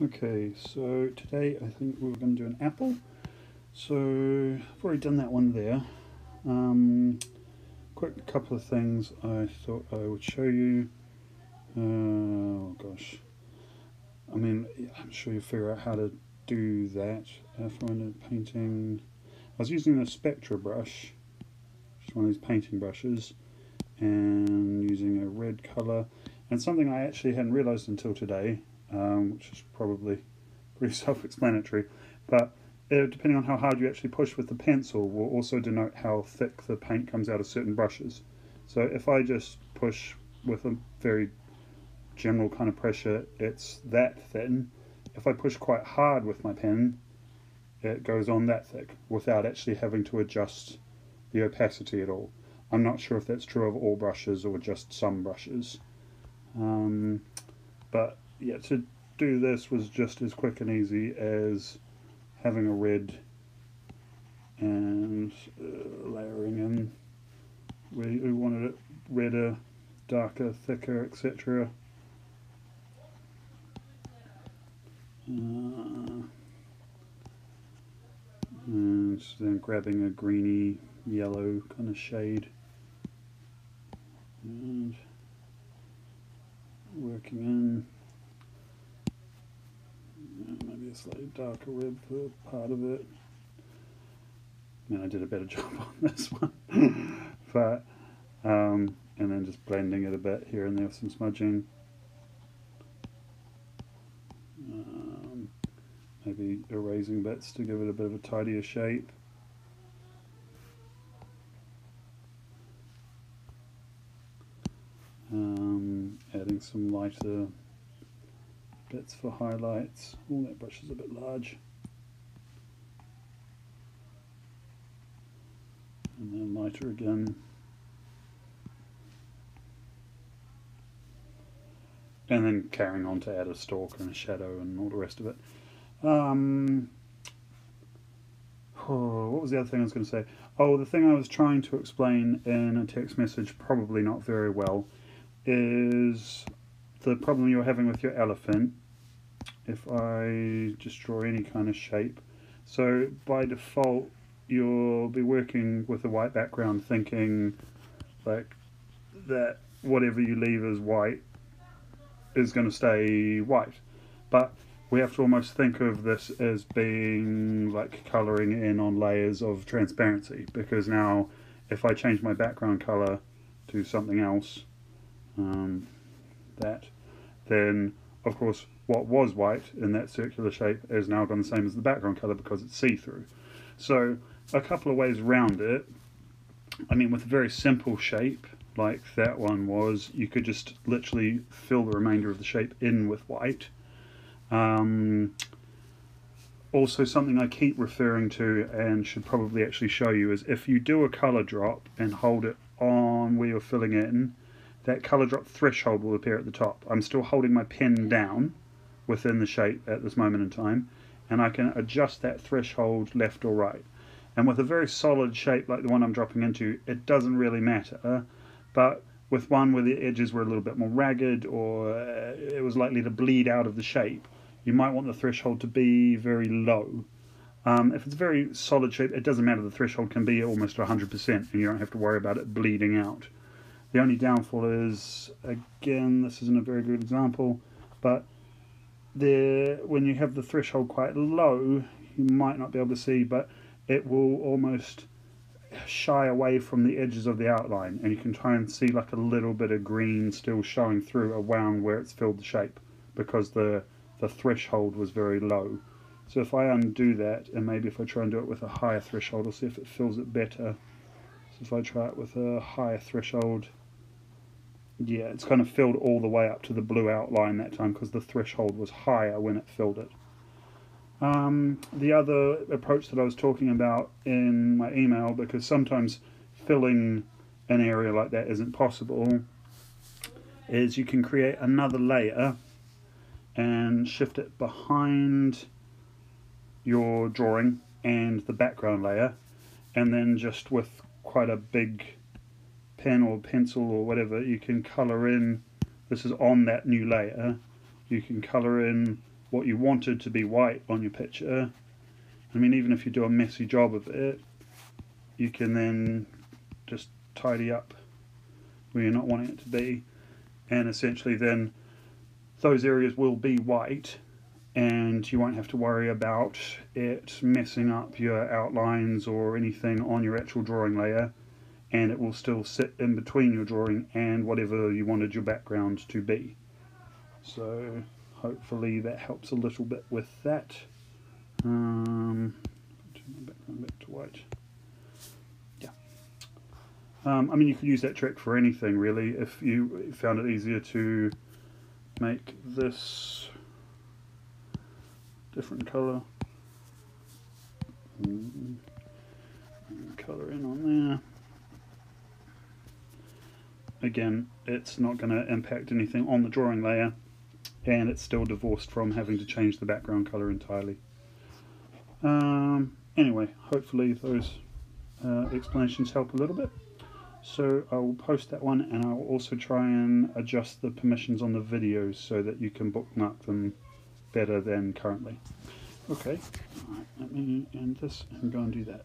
Okay, so today I think we're going to do an apple. So I've already done that one there. Quick couple of things I thought I would show you. Oh gosh, I'm sure you'll figure out how to do that. If I went into painting, I was using a Spectra brush, just one of these painting brushes, and using a red colour. And something I actually hadn't realised until today, which is probably pretty self-explanatory, but depending on how hard you actually push with the pencil will also denote how thick the paint comes out of certain brushes. So if I just push with a very general kind of pressure, it's that thin. If I push quite hard with my pen, it goes on that thick without actually having to adjust the opacity at all. I'm not sure if that's true of all brushes or just some brushes. Um, but yeah, to do this was just as quick and easy as having a red and layering in where you wanted it redder, darker, thicker, etc. And then grabbing a greeny yellow kind of shade and working in maybe a slightly darker red for part of it. I did a better job on this one, but and then just blending it a bit here and there with some smudging. Maybe erasing bits to give it a bit of a tidier shape. Adding some lighter bits for highlights. Oh, that brush is a bit large. And then lighter again. And then carrying on to add a stalk and a shadow and all the rest of it. What was the other thing I was going to say? Oh, the thing I was trying to explain in a text message, probably not very well, is the problem you're having with your elephant. If I just draw any kind of shape, so by default you'll be working with a white background, thinking like that whatever you leave as white is going to stay white, but we have to almost think of this as being like colouring in on layers of transparency, because now if I change my background colour to something else, that, then of course what was white in that circular shape is now gone the same as the background colour because it's see-through. So a couple of ways around it. With a very simple shape like that one was, you could just literally fill the remainder of the shape in with white. Also, something I keep referring to and should probably actually show you is if you do a colour drop and hold it on where you're filling in, that colour drop threshold will appear at the top. I'm still holding my pen down within the shape at this moment in time, and I can adjust that threshold left or right. And with a very solid shape like the one I'm dropping into, it doesn't really matter. But with one where the edges were a little bit more ragged, or it was likely to bleed out of the shape, you might want the threshold to be very low. If it's a very solid shape, it doesn't matter. The threshold can be almost 100%, and you don't have to worry about it bleeding out. The only downfall is, again, this isn't a very good example, but when you have the threshold quite low, you might not be able to see, but it will almost shy away from the edges of the outline, and you can try and see like a little bit of green still showing through around where it's filled the shape, because the threshold was very low. So if I undo that, and maybe if I try and do it with a higher threshold, I'll see if it fills it better. So if I try it with a higher threshold, yeah, it's kind of filled all the way up to the blue outline that time because the threshold was higher when it filled it. The other approach that I was talking about in my email, because sometimes filling an area like that isn't possible, is you can create another layer and shift it behind your drawing and the background layer, and then just with quite a big pen or pencil or whatever, you can colour in, this is on that new layer, you can colour in what you wanted to be white on your picture, I mean, even if you do a messy job of it, you can then just tidy up where you're not wanting it to be, and essentially then those areas will be white, and you won't have to worry about it messing up your outlines or anything on your actual drawing layer, and it will still sit in between your drawing and whatever you wanted your background to be. So hopefully that helps a little bit with that. Turn my background back to white. Yeah. I mean, you could use that trick for anything really. If you found it easier to make this different colour, colour in on there. Again, it's not going to impact anything on the drawing layer, and it's still divorced from having to change the background colour entirely. Anyway, hopefully those explanations help a little bit. So I will post that one, and I will also try and adjust the permissions on the videos so that you can bookmark them better than currently. Okay, all right, let me end this and go and do that.